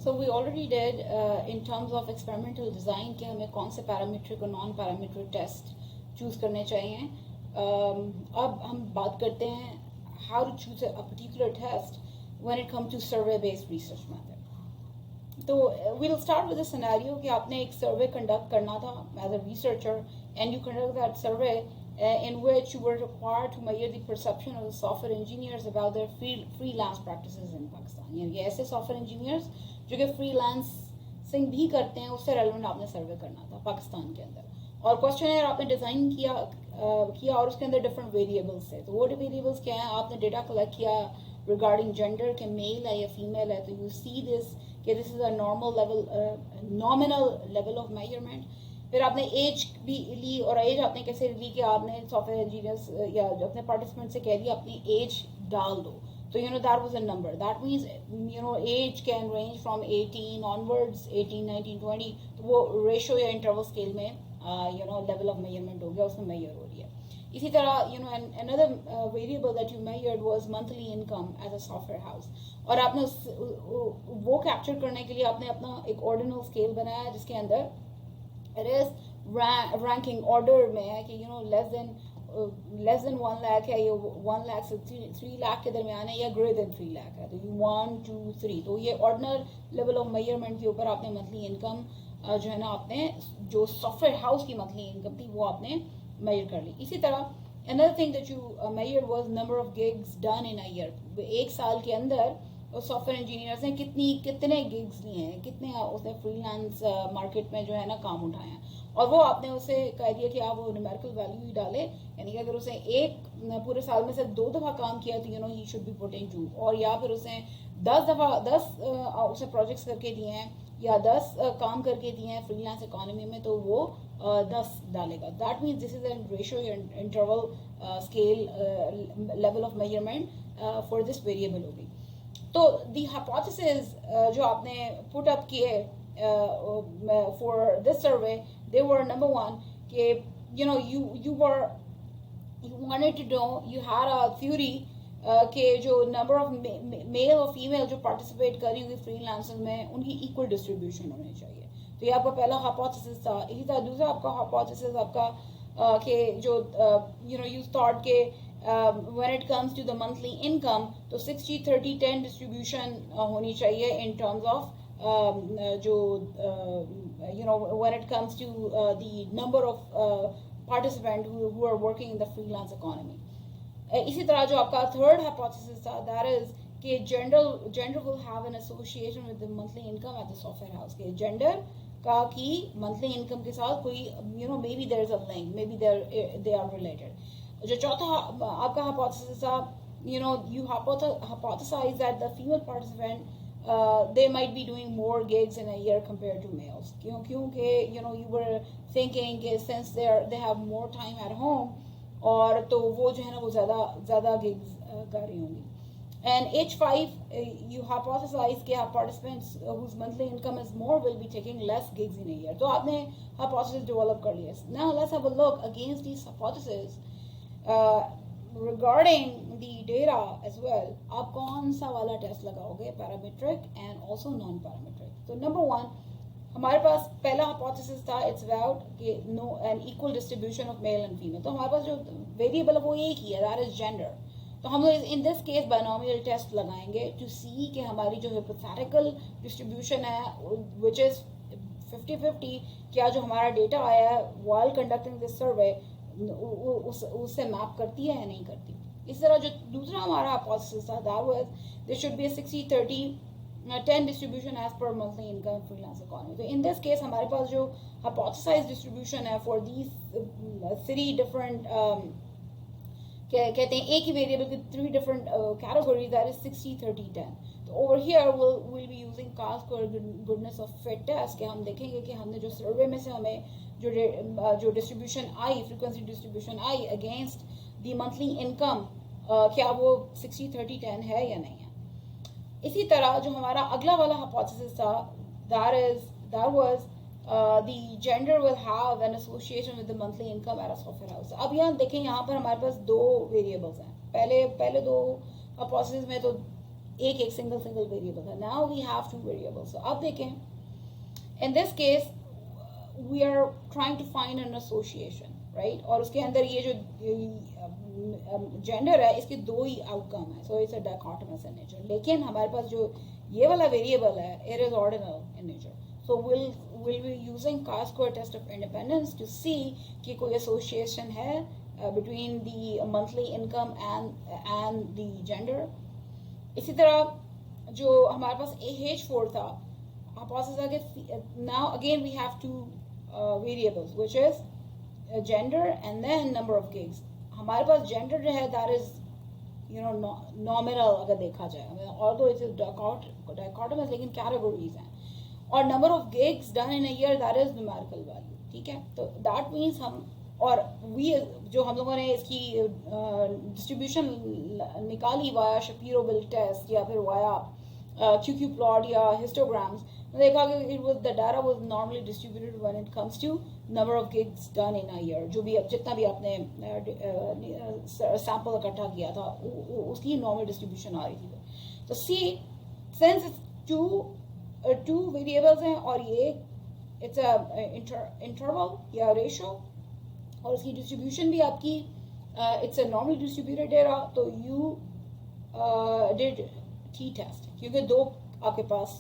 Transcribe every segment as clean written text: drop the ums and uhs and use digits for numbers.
So we already did in terms of experimental design कि हमें कौन से parametric और non parametric test choose करने चाहिए. अब हम बात करते हैं how to choose a particular test when it comes to survey based research method. तो we'll start with a scenario कि आपने एक survey conduct करना था as a researcher and you conduct that survey in which you were required to measure the perception of the software engineers about their freelance practices in Pakistan. यानी ऐसे software engineers जो कि freelancing भी करते हैं उससे relevant आपने survey करना था पाकिस्तान के अंदर. और questionnaire आपने design किया और उसके अंदर different variables थे. तो वो variables क्या हैं? आपने data collect किया regarding gender के male है या female है. तो you see this कि this is a nominal level of measurement. फिर आपने एज भी ली और एज आपने कैसे ली कि आपने सॉफ्टवेयर इंजीनियर्स या जो अपने पार्टिसिपेंट से कह दिया अपनी एज डाल दो. तो that was a number. That means age can range from 18 onwards, 18, 19, 20. तो वो रेशो या इंटरवल स्केल में लेवल ऑफ मेजरमेंट हो गया, उसमें मेजर हो रही है. इसी तरह another variable that you measured was monthly income as a software house. और आपने वो कैप्चर करने के लिए आपने अपना एक ऑर्डिनल स्केल बनाया जिसके अंदर it is ranking order में है कि less than 1 lakh है, ये 1 lakh से 3 lakh के दरमियान है या greater than 3 lakh है. तो 1, 2, 3. तो ये ऑर्डिनल लेवल ऑफ मेजरमेंट के ऊपर आपने मंथली इनकम जो है ना आपने जो सॉफ्टवेयर हाउस की मंथली इनकम थी वो आपने मेजर कर ली. इसी तरह another thing that you measured was number of gigs done in a year. एक साल के अंदर सॉफ्टवेयर इंजीनियर्स ने कितने गिग्स लिए हैं, कितने उसने फ्रीलांस मार्केट में जो है ना काम उठाए हैं. और वो आपने उसे कह दिया कि आप वो न्यूमेरिकल वैल्यू ही डालें. यानी कि अगर उसे एक पूरे साल में से 2 दफ़ा काम किया तो he should be put in 2. और या फिर उसे 10 उसे प्रोजेक्ट्स करके दिए हैं या 10 काम करके दिए हैं फ्रीलांस इकोनॉमी में तो वो 10 डालेगा. That means this is an ratio interval scale level of measurement for this variable होगी. तो दी हाइपोथेसिस जो आपने पुट अप किए for this survey they were number 1 कि you wanted to know, you had a theory कि जो number of male और female जो पार्टिसिपेट कर रही होंगी फ्रीलांसर में उनकी इक्वल डिस्ट्रीब्यूशन होनी चाहिए. तो ये आपका पहला हाइपोथेसिस था. इसी तरह दूसरा आपका हाइपोथेसिस आपका कि जो you thought के when it comes to the monthly income तो 60-30-10 distribution होनी चाहिए in terms of जो when it comes to the number of participants who are working in the freelance economy. इसी तरह जो आपका थर्ड हाइपोथेसिस था that is कि gender will have an association with the monthly income at the software house. कि gender का की monthly income के साथ कोई maybe there is a link, maybe they are related. जो चौथा आपका hypothesis था you hypothesize that the female participant they might be doing more gigs in a year compared to males. क्योंकि you were thinking since they have more time at home और तो वो जो है ना वो ज़्यादा gigs कर रही होंगी. And H5 you hypothesize कि participants whose monthly income is more will be taking less gigs in a year. तो आपने hypothesis develop कर लिया. Now let's have a look against these hypotheses. Regarding the data as well, आप कौन सा वाला test लगाओगे, parametric and also non-parametric. तो number 1 हमारे पास पहला hypothesis था it's about कि no an equal distribution of male and female. तो हमारे पास जो variable है वो एक ही है, that is gender. तो हम in this case binomial test लगाएंगे to see कि हमारी जो hypothetical distribution है which is 50-50 क्या जो हमारा data आया है while conducting this survey उससे मैप करती है या नहीं करती. इस तरह जो दूसरा हमारा hypothesis था that was there should be a 60-30-10 distribution as per monthly income freelance economy. तो in this case हमारे पास जो hypothesized distribution है for these 3 different कहते हैं एक ही वेरिएबल की 3 different categories that is 60-30-10. तो over here we'll be using chi-square goodness of fit test कि हम देखेंगे कि हमने जो सर्वे में से हमें जो distribution I frequency distribution I against the monthly income क्या वो 60-30-10 है या नहीं है. इसी तरह जो हमारा अगला वाला हाइपोथेसिस था that was the gender will have an association with the monthly income at a software house. अब यहाँ देखें यहाँ पर हमारे पास 2 वेरिएबल्स हैं. पहले 2 हाइपोथेसिस में तो एक सिंगल वेरिएबल था. Now we have two variables. अब देखें, in this case we are trying to find an association, right. और उसके अंदर ये जो जेंडर है, इसके दो ही आउटकम है. So it's a डायकोटोमस in nature. लेकिन हमारे पास जो ये वाला वेरिएबल है, it is ordinal in nature. So we'll be using chi-square test of independence to see कि कोई association है between the monthly income and the gender. इसी तरह जो हमारे पास AH4 था, our process आगे, now again we have two variables which is gender and then number of gigs. हमारे पास gender जो है that is nominal अगर देखा जाए, although it is dichotomous, लेकिन categories हैं. और number of gigs done in a year that is numerical value. ठीक है, तो दैट मीन्स हम और वी जो हम लोगों ने इसकी डिस्ट्रीब्यूशन निकाली वाया शपीरो-बिल टेस्ट या फिर वाया क्यू प्लॉट या हिस्टोग्राम्स, देखा कि it was the data was normally distributed when it comes to number of gigs done in a year. जो भी जितना भी आपने सैंपल इकट्ठा किया था उसकी नॉर्मल डिस्ट्रीब्यूशन आ रही थी. तो सी सिंस इट्स टू वेरिएबल्स हैं और ये इट्स अ इंटरवल या रेशो और उसकी डिस्ट्रीब्यूशन भी आपकी it's a normally distributed data. तो यू डिड टी टेस्ट क्योंकि दो आपके पास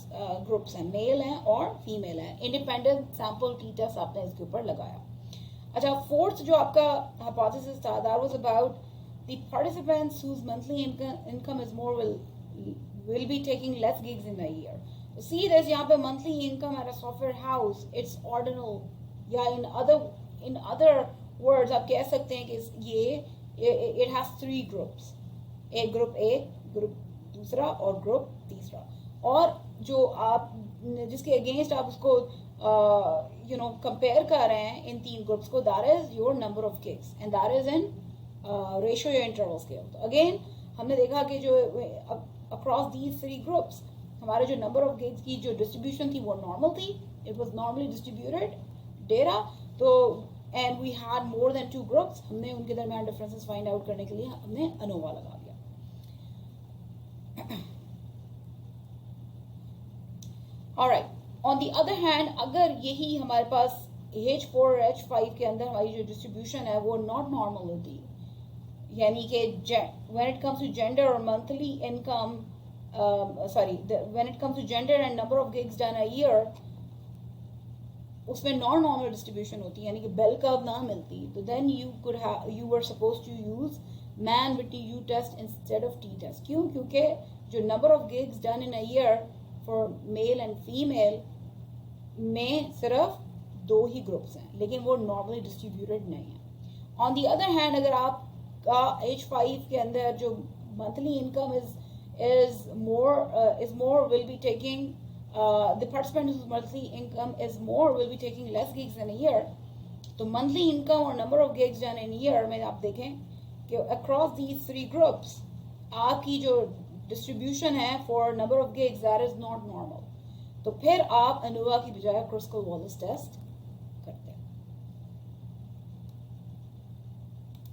ग्रुप्स हैं, मेल हैं और फीमेल हैं. इंडिपेंडेंट सैंपल टी टेस्ट आपने इसके ऊपर लगाया. अच्छा, फोर्थ जो आपका हाइपोथेसिस था that was about the participants whose monthly income is more will be taking less gigs in a year. See this, यहाँ पे monthly income at a software house it's ordinal, या in other words आप कह सकते हैं कि ये it has three groups, एक ग्रुप A, ग्रुप दूसरा और ग्रुप तीसरा. और जो आप जिसके अगेंस्ट आप उसको कंपेयर कर रहे हैं इन तीन ग्रुप्स को, that is your number of gigs and that is in ratio या interval scale. तो again हमने देखा कि जो across these three groups हमारे जो नंबर ऑफ गिग्स की जो डिस्ट्रीब्यूशन थी वो नॉर्मल थी. It was normally distributed data. तो and we had more than two groups. हमने उनके दरमियान डिफरेंसेस फाइंड आउट करने के लिए हमने अनोवा लगा दिया. Alright, on the other hand अगर यही हमारे पास H4 और H5 के अंदर हमारी जो डिस्ट्रीब्यूशन है वो नॉट नॉर्मल होती, यानी कि when it comes to gender और monthly income when it comes to gender and number of gigs done a year, उसमें नॉन नॉर्मल डिस्ट्रीब्यूशन होती है, यानी कि बेल कर्व ना मिलती. तो then you were supposed to use man with TU test instead of T test. क्यों? क्योंकि जो number of gigs done in a year for male and female में सिर्फ दो ही ग्रुप्स हैं, लेकिन वो नॉर्मली डिस्ट्रीब्यूटेड नहीं है. ऑन दी अदर हैंड अगर आपका H5 के अंदर जो monthly income is more will be taking the participant whose monthly income is more will be taking less gigs in a year. तो monthly income और number of gigs done in a year में आप देखें कि across these three groups आपकी जो distribution है for number of gigs that is not normal. तो फिर आप ANOVA की बजाय Kruskal-Wallis test